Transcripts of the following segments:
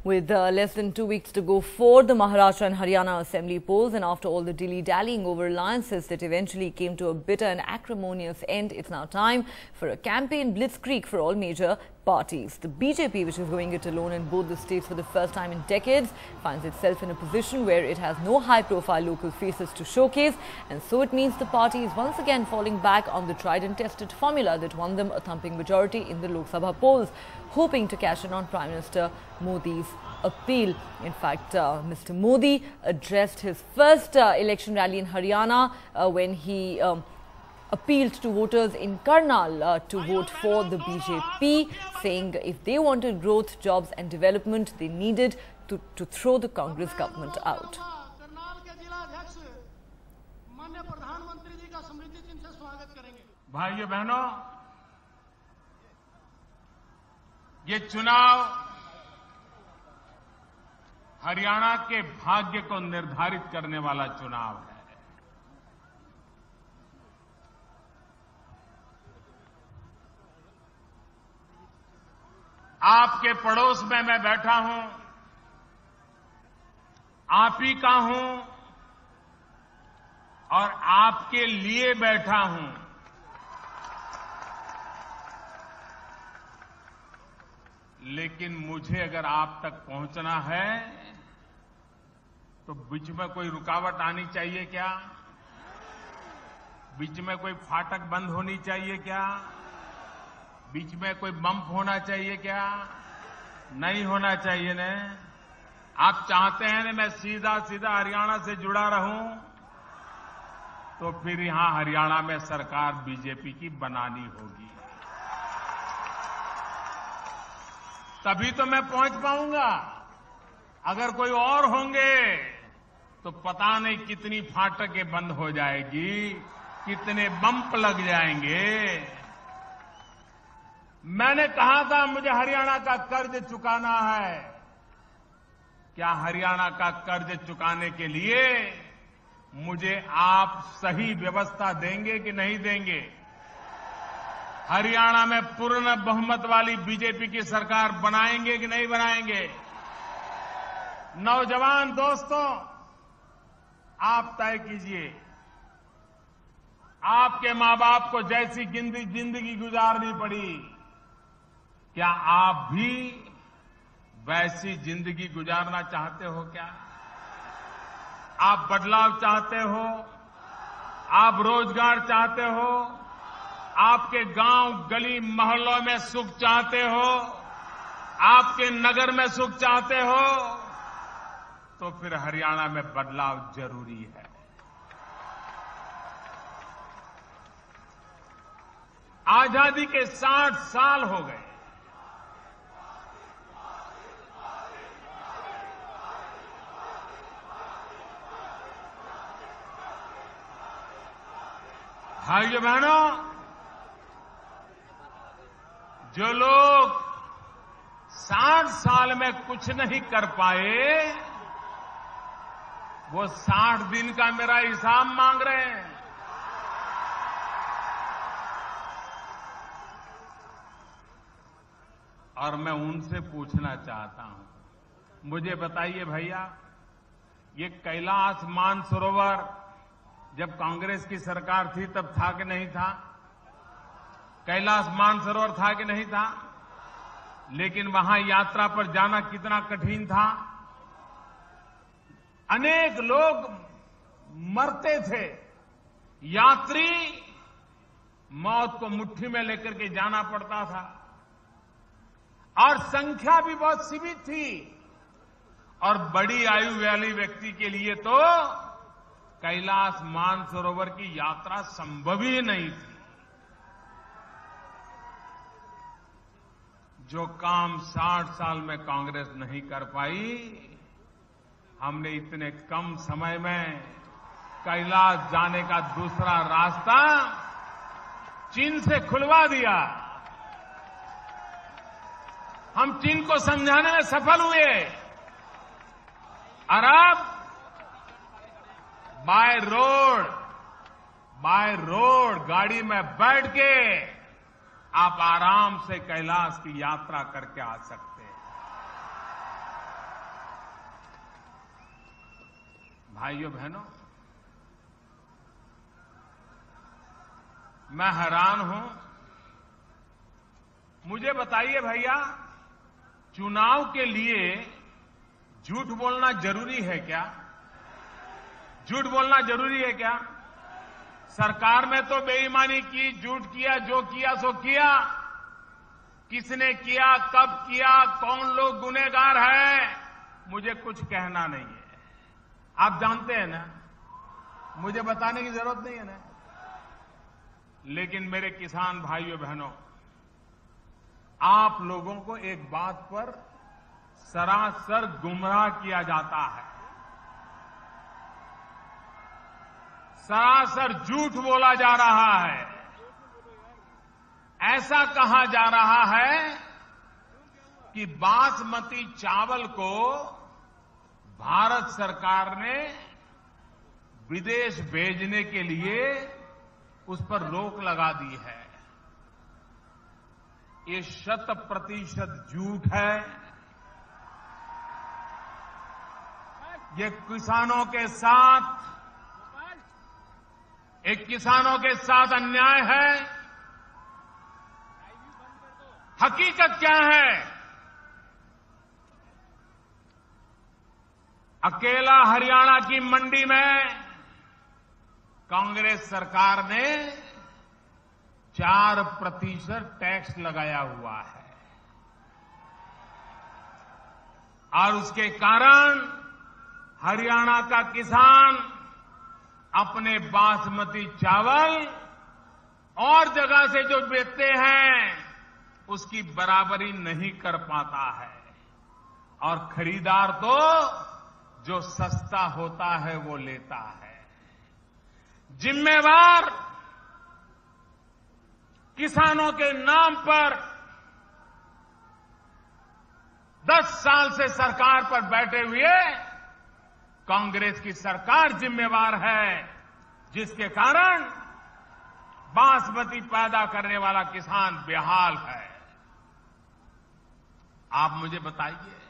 With less than 2 weeks to go for the Maharashtra and Haryana assembly polls, and after all the dilly-dallying over alliances that eventually came to a bitter and acrimonious end, it's now time for a campaign blitzkrieg for all major parties. The BJP, which is going it alone in both the states for the first time in decades, finds itself in a position where it has no high-profile local faces to showcase, and so it means the party is once again falling back on the tried and tested formula that won them a thumping majority in the Lok Sabha polls, hoping to cash in on Prime Minister Modi's appeal. In fact, Mr. Modi addressed his first election rally in Haryana when he appealed to voters in Karnal to vote for the BJP, saying if they wanted growth, jobs and development, they needed to throw the Congress government out. भाइयों बहनों, ये चुनाव हरियाणा के भाग्य को निर्धारित करने वाला चुनाव है। आपके पड़ोस में मैं बैठा हूं, आप ही का हूं और आपके लिए बैठा हूं। लेकिन मुझे अगर आप तक पहुंचना है तो बीच में कोई रुकावट आनी चाहिए क्या? बीच में कोई फाटक बंद होनी चाहिए क्या? बीच में कोई बम्प होना चाहिए क्या? नहीं होना चाहिए न। आप चाहते हैं न मैं सीधा सीधा हरियाणा से जुड़ा रहूं, तो फिर यहां हरियाणा में सरकार बीजेपी की बनानी होगी, तभी तो मैं पहुंच पाऊंगा। अगर कोई और होंगे तो पता नहीं कितनी फाटकें बंद हो जाएगी, कितने बम्प लग जाएंगे। मैंने कहा था मुझे हरियाणा का कर्ज चुकाना है। क्या हरियाणा का कर्ज चुकाने के लिए मुझे आप सही व्यवस्था देंगे कि नहीं देंगे? हरियाणा में पूर्ण बहुमत वाली बीजेपी की सरकार बनाएंगे कि नहीं बनाएंगे? नौजवान दोस्तों, आप तय कीजिए। आपके मां बाप को जैसी जिंदगी गुजारनी पड़ी, क्या आप भी वैसी जिंदगी गुजारना चाहते हो क्या? आप बदलाव चाहते हो? आप रोजगार चाहते हो? आपके गांव गली मोहल्लों में सुख चाहते हो? आपके नगर में सुख चाहते हो? तो फिर हरियाणा में बदलाव जरूरी है। आजादी के 60 साल हो गए। भाइयों बहनों, जो लोग 60 साल में कुछ नहीं कर पाए, वो 60 दिन का मेरा हिसाब मांग रहे हैं। और मैं उनसे पूछना चाहता हूं, मुझे बताइए भैया, ये कैलाश मानसरोवर जब कांग्रेस की सरकार थी तब था कि नहीं था? कैलाश मानसरोवर था कि नहीं था? लेकिन वहां यात्रा पर जाना कितना कठिन था। अनेक लोग मरते थे। यात्री मौत को मुट्ठी में लेकर के जाना पड़ता था और संख्या भी बहुत सीमित थी, और बड़ी आयु वाले व्यक्ति के लिए तो कैलाश मानसरोवर की यात्रा संभव ही नहीं थी। जो काम 60 साल में कांग्रेस नहीं कर पाई, हमने इतने कम समय में कैलाश जाने का दूसरा रास्ता चीन से खुलवा दिया। हम चीन को समझाने में सफल हुए, और अब बाय रोड गाड़ी में बैठ के आप आराम से कैलाश की यात्रा करके आ सकते हैं। भाइयों बहनों, मैं हैरान हूं। मुझे बताइए भैया, चुनाव के लिए झूठ बोलना जरूरी है क्या? झूठ बोलना जरूरी है क्या? सरकार में तो बेईमानी की, झूठ किया, जो किया सो किया। किसने किया, कब किया, कौन लोग गुनहगार हैं, मुझे कुछ कहना नहीं है। आप जानते हैं ना, मुझे बताने की जरूरत नहीं है ना। लेकिन मेरे किसान भाइयों बहनों, आप लोगों को एक बात पर सरासर गुमराह किया जाता है। सरासर झूठ बोला जा रहा है। ऐसा कहा जा रहा है कि बासमती चावल को भारत सरकार ने विदेश भेजने के लिए उस पर रोक लगा दी है। ये 100% झूठ है। ये किसानों के साथ अन्याय है। हकीकत क्या है? अकेला हरियाणा की मंडी में कांग्रेस सरकार ने 4% टैक्स लगाया हुआ है और उसके कारण हरियाणा का किसान अपने बासमती चावल और जगह से जो बेचते हैं उसकी बराबरी नहीं कर पाता है और खरीदार तो जो सस्ता होता है वो लेता है। जिम्मेवार किसानों के नाम पर 10 साल से सरकार पर बैठे हुए कांग्रेस की सरकार जिम्मेवार है, जिसके कारण बासमती पैदा करने वाला किसान बेहाल है। आप मुझे बताइए,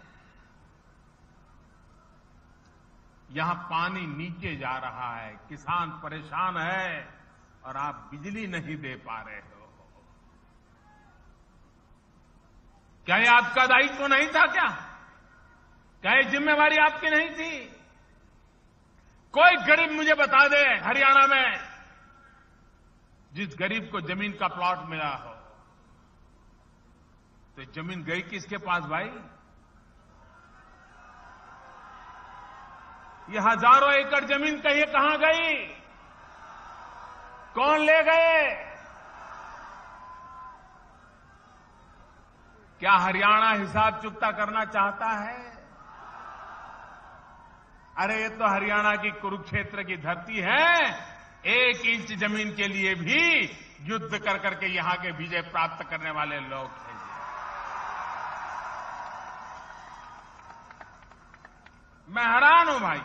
यहां पानी नीचे जा रहा है, किसान परेशान है और आप बिजली नहीं दे पा रहे हो। क्या ये आपका दायित्व नहीं था क्या? क्या ये जिम्मेवारी आपकी नहीं थी? कोई गरीब मुझे बता दे हरियाणा में जिस गरीब को जमीन का प्लॉट मिला हो, तो जमीन गई किसके पास भाई? ये हजारों एकड़ जमीन कहां गई? कौन ले गए? क्या हरियाणा हिसाब चुकता करना चाहता है? अरे ये तो हरियाणा की कुरुक्षेत्र की धरती है। 1 इंच जमीन के लिए भी युद्ध कर करके यहां के विजय प्राप्त करने वाले लोग हैं। मैं हैरान हूं भाई।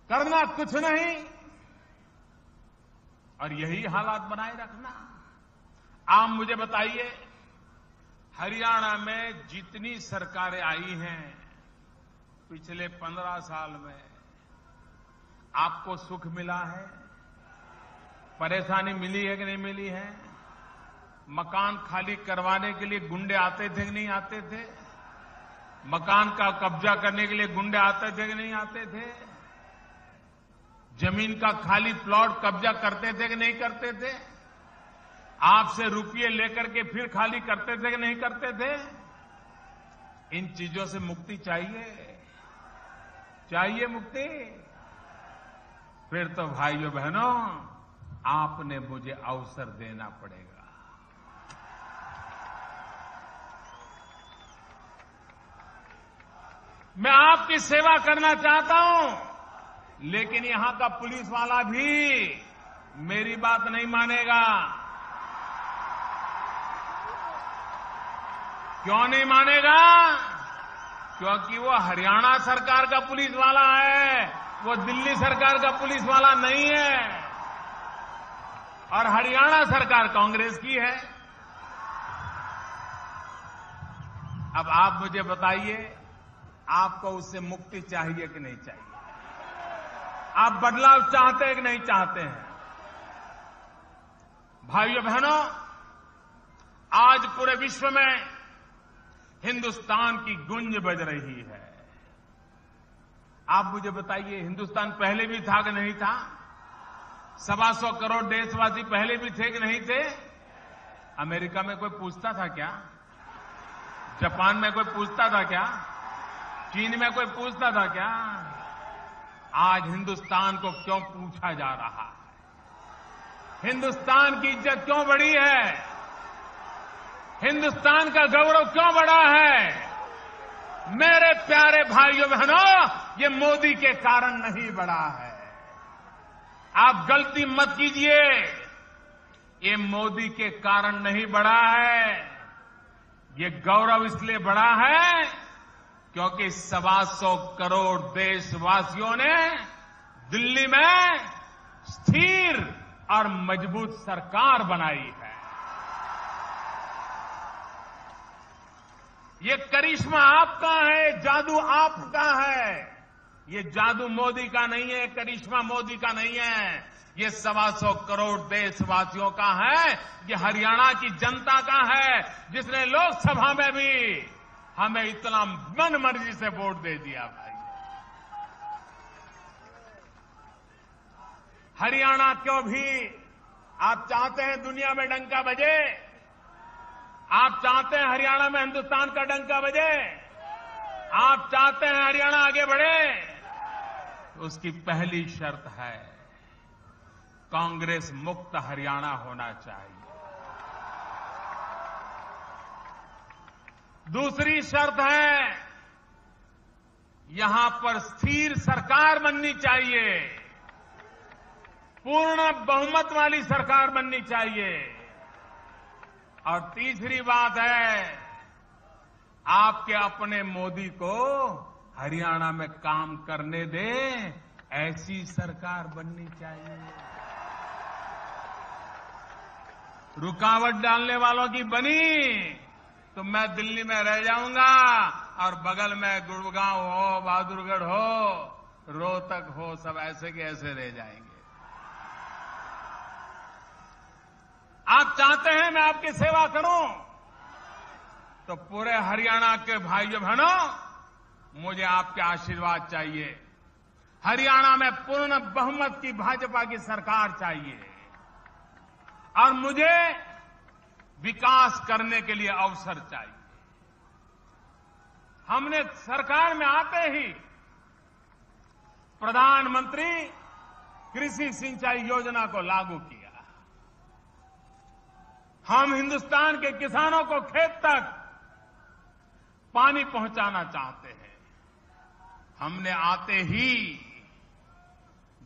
करना कुछ नहीं और यही हालात बनाए रखना। आप मुझे बताइए, हरियाणा में जितनी सरकारें आई हैं पिछले 15 साल में, आपको सुख मिला है? परेशानी मिली है कि नहीं मिली है? मकान खाली करवाने के लिए गुंडे आते थे कि नहीं आते थे? मकान का कब्जा करने के लिए गुंडे आते थे कि नहीं आते थे? जमीन का खाली प्लॉट कब्जा करते थे कि नहीं करते थे? आपसे रुपये लेकर के फिर खाली करते थे कि नहीं करते थे? इन चीजों से मुक्ति चाहिए मुक्ति। फिर तो भाइयों बहनों, आपने मुझे अवसर देना पड़ेगा। मैं आपकी सेवा करना चाहता हूं, लेकिन यहां का पुलिस वाला भी मेरी बात नहीं मानेगा। क्यों नहीं मानेगा? क्योंकि वो हरियाणा सरकार का पुलिस वाला है, वो दिल्ली सरकार का पुलिस वाला नहीं है। और हरियाणा सरकार कांग्रेस की है। अब आप मुझे बताइए, आपको उससे मुक्ति चाहिए कि नहीं चाहिए? आप बदलाव चाहते हैं कि नहीं चाहते हैं? भाइयों बहनों, आज पूरे विश्व में हिंदुस्तान की गूंज बज रही है। आप मुझे बताइए, हिंदुस्तान पहले भी था कि नहीं था? 125 करोड़ देशवासी पहले भी थे कि नहीं थे? अमेरिका में कोई पूछता था क्या? जापान में कोई पूछता था क्या? चीन में कोई पूछता था क्या? आज हिंदुस्तान को क्यों पूछा जा रहा है? हिंदुस्तान की इज्जत क्यों बढ़ी है? हिंदुस्तान का गौरव क्यों बढ़ा है? मेरे प्यारे भाइयों बहनों, ये मोदी के कारण नहीं बढ़ा है। आप गलती मत कीजिए, ये मोदी के कारण नहीं बढ़ा है। ये गौरव इसलिए बढ़ा है क्योंकि 125 करोड़ देशवासियों ने दिल्ली में स्थिर और मजबूत सरकार बनाई है। ये करिश्मा आपका है, जादू आपका है। ये जादू मोदी का नहीं है, करिश्मा मोदी का नहीं है। ये 125 करोड़ देशवासियों का है। ये हरियाणा की जनता का है, जिसने लोकसभा में भी हमें इतना मन मर्जी से वोट दे दिया। भाई, हरियाणा क्यों भी आप चाहते हैं दुनिया में डंका बजे? आप चाहते हैं हरियाणा में हिंदुस्तान का डंका बजे? आप चाहते हैं हरियाणा आगे बढ़े? तो उसकी पहली शर्त है, कांग्रेस मुक्त हरियाणा होना चाहिए। दूसरी शर्त है, यहां पर स्थिर सरकार बननी चाहिए, पूर्ण बहुमत वाली सरकार बननी चाहिए। और तीसरी बात है, आपके अपने मोदी को हरियाणा में काम करने दे, ऐसी सरकार बननी चाहिए। रुकावट डालने वालों की बनी तो मैं दिल्ली में रह जाऊंगा और बगल में गुड़गांव हो, बहादुरगढ़ हो, रोहतक हो, सब ऐसे के ऐसे रह जाएंगे। आप चाहते हैं मैं आपकी सेवा करूं, तो पूरे हरियाणा के भाइयों बहनों, मुझे आपके आशीर्वाद चाहिए। हरियाणा में पूर्ण बहुमत की भाजपा की सरकार चाहिए और मुझे विकास करने के लिए अवसर चाहिए। हमने सरकार में आते ही प्रधानमंत्री कृषि सिंचाई योजना को लागू किया। हम हिंदुस्तान के किसानों को खेत तक पानी पहुंचाना चाहते हैं। हमने आते ही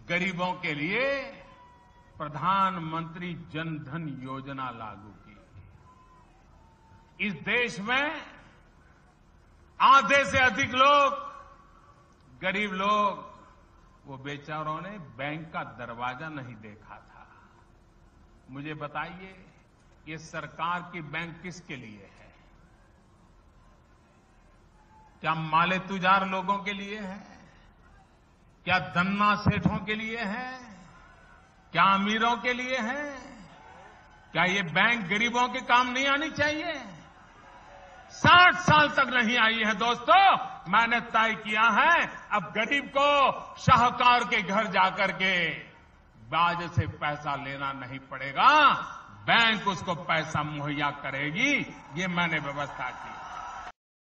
गरीबों के लिए प्रधानमंत्री जन धन योजना लागू की। इस देश में आधे से अधिक लोग, गरीब लोग, वो बेचारों ने बैंक का दरवाजा नहीं देखा था। मुझे बताइए, ये सरकार की बैंक किसके लिए है? क्या माले तुजार लोगों के लिए है? क्या धन्ना सेठों के लिए है? क्या अमीरों के लिए है? क्या ये बैंक गरीबों के काम नहीं आनी चाहिए? 60 साल तक नहीं आई है दोस्तों। मैंने तय किया है, अब गरीब को शाहूकार के घर जाकर के ब्याज से पैसा लेना नहीं पड़ेगा, बैंक उसको पैसा मुहैया करेगी। ये मैंने व्यवस्था की।